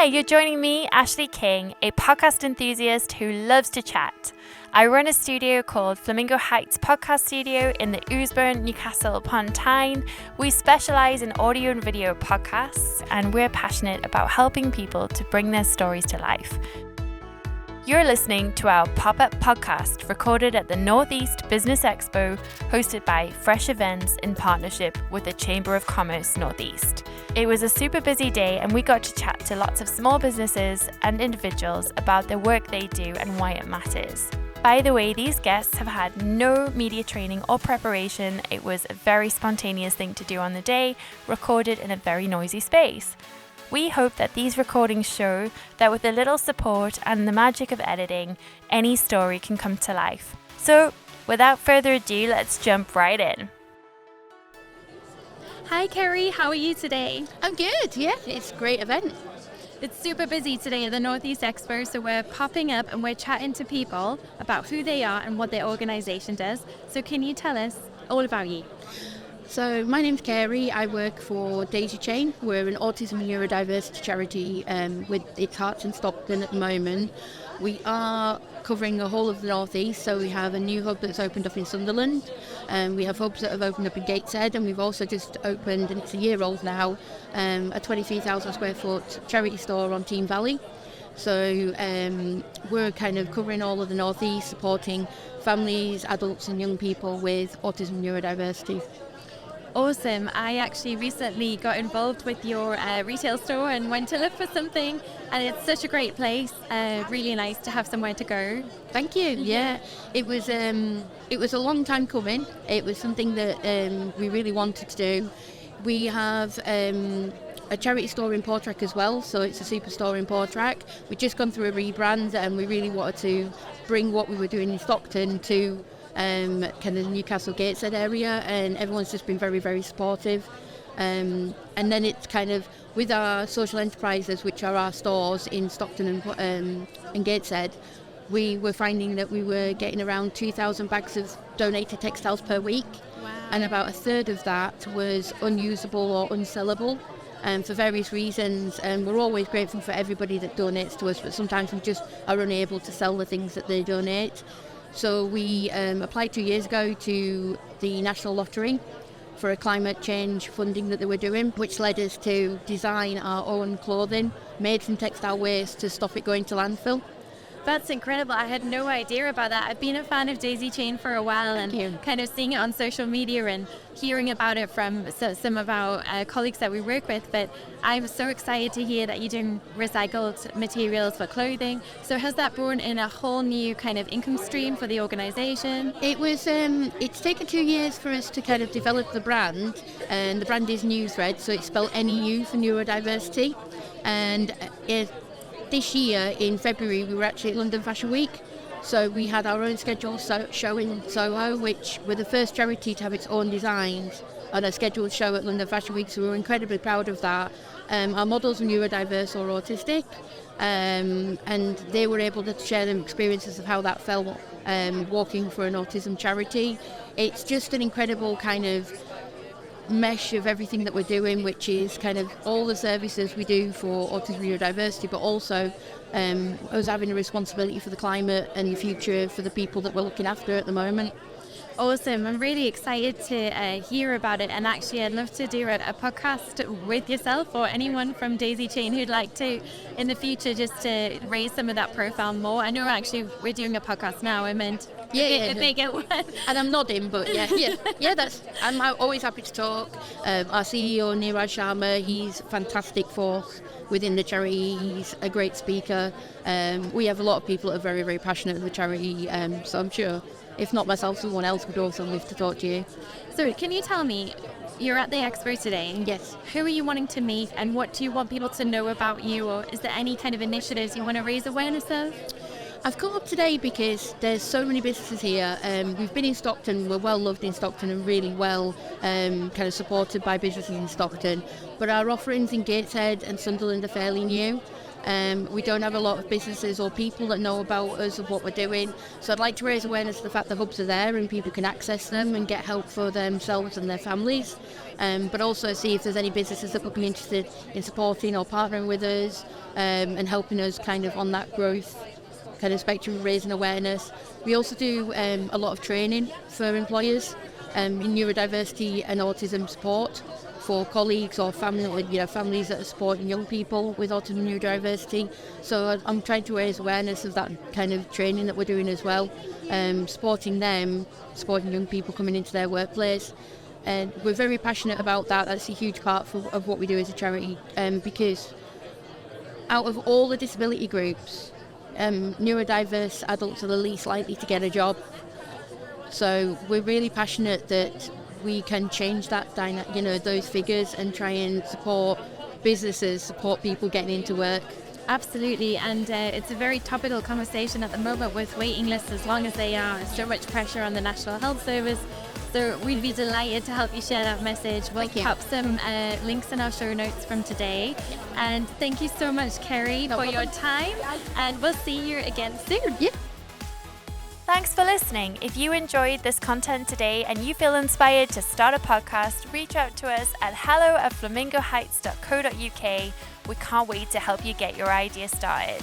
Hi, you're joining me, Ashley King, a podcast enthusiast who loves to chat. I run a studio called Flamingo Heights Podcast Studio in the Oosburn, Newcastle upon Tyne. We specialise in audio and video podcasts, and we're passionate about helping people to bring their stories to life. You're listening to our pop-up podcast recorded at the North East Business Expo, hosted by Fresh Events in partnership with the Chamber of Commerce Northeast. It was a super busy day and we got to chat to lots of small businesses and individuals about the work they do and why it matters. By the way, these guests have had no media training or preparation. It was a very spontaneous thing to do on the day, recorded in a very noisy space. We hope that these recordings show that with a little support and the magic of editing, any story can come to life. So, without further ado, let's jump right in. Hi Kerry, how are you today? I'm good, yeah, it's a great event. It's super busy today at the North East Expo, so we're popping up and we're chatting to people about who they are and what their organisation does. So can you tell us all about you? So my name's Carey, I work for Daisy Chain. We're an autism and neurodiversity charity with its hearts in Stockton at the moment. We are covering the whole of the North East, so we have a new hub that's opened up in Sunderland, and we have hubs that have opened up in Gateshead, and we've also just opened, and it's a year old now, a 23,000 square foot charity store on Team Valley. So we're kind of covering all of the North East, supporting families, adults and young people with autism and neurodiversity. Awesome. I actually recently got involved with your retail store and went to look for something, and it's such a great place. Really nice to have somewhere to go. Thank you. Yeah, it was a long time coming. It was something that we really wanted to do. We have a charity store in Portrack as well, so it's a superstore in Portrack. We've just gone through a rebrand, and we really wanted to bring what we were doing in Stockton to kind of the Newcastle Gateshead area, and everyone's just been very, very supportive. And then it's kind of with our social enterprises, which are our stores in Stockton and Gateshead, we were finding that we were getting around 2,000 bags of donated textiles per week. Wow. And about a third of that was unusable or unsellable for various reasons. And we're always grateful for everybody that donates to us, but sometimes we just are unable to sell the things that they donate. So we applied 2 years ago to the National Lottery for a climate change funding that they were doing, which led us to design our own clothing made from textile waste to stop it going to landfill. That's incredible. I had no idea about that. I've been a fan of Daisy Chain for a while, and kind of seeing it on social media and hearing about it from some of our colleagues that we work with. But I'm so excited to hear that you're doing recycled materials for clothing. So has that brought in a whole new kind of income stream for the organisation? It was. It's taken 2 years for us to kind of develop the brand, and the brand is Newthread, so it's spelled NEU for neurodiversity, and this year, in February, we were actually at London Fashion Week. So we had our own scheduled show in Soho, which were the first charity to have its own designs on a scheduled show at London Fashion Week. So we were incredibly proud of that. Our models were neurodiverse or autistic, and they were able to share their experiences of how that felt walking for an autism charity. It's just an incredible kind of mesh of everything that we're doing, which is kind of all the services we do for autism and neurodiversity, but also us having a responsibility for the climate and the future for the people that we're looking after at the moment. Awesome. I'm really excited to hear about it, and actually I'd love to do a podcast with yourself or anyone from Daisy Chain who'd like to in the future, just to raise some of that profile more. I know actually we're doing a podcast now. I meant if they get one. And I'm nodding, but yeah, I'm always happy to talk. Our CEO Neeraj Sharma, he's a fantastic force within the charity. He's a great speaker. We have a lot of people that are very, very passionate with the charity, so I'm sure if not myself, someone else would also live to talk to you. So can you tell me, you're at the expo today. Yes. Who are you wanting to meet, and what do you want people to know about you, or is there any kind of initiatives you want to raise awareness of? I've come up today because there's so many businesses here. We've been in Stockton, we're well loved in Stockton and really well kind of supported by businesses in Stockton. But our offerings in Gateshead and Sunderland are fairly new. We don't have a lot of businesses or people that know about us and what we're doing. So I'd like to raise awareness of the fact the hubs are there and people can access them and get help for themselves and their families. But also see if there's any businesses that would be interested in supporting or partnering with us and helping us kind of on that growth kind of spectrum, raising awareness. We also do a lot of training for employers in neurodiversity and autism support for colleagues or families that are supporting young people with autism and neurodiversity. So I'm trying to raise awareness of that kind of training that we're doing as well, supporting them, supporting young people coming into their workplace. And we're very passionate about that. That's a huge part of what we do as a charity, because out of all the disability groups, neurodiverse adults are the least likely to get a job. So we're really passionate that we can change that those figures and try and support businesses, support people getting into work. Absolutely, and it's a very topical conversation at the moment with waiting lists as long as they are. So much pressure on the National Health Service. So we'd be delighted to help you share that message. We'll pop some links in our show notes from today. And thank you so much, Kerry, for your time. And we'll see you again soon. Yeah. Thanks for listening. If you enjoyed this content today and you feel inspired to start a podcast, reach out to us at hello@flamingoheights.co.uk. We can't wait to help you get your idea started.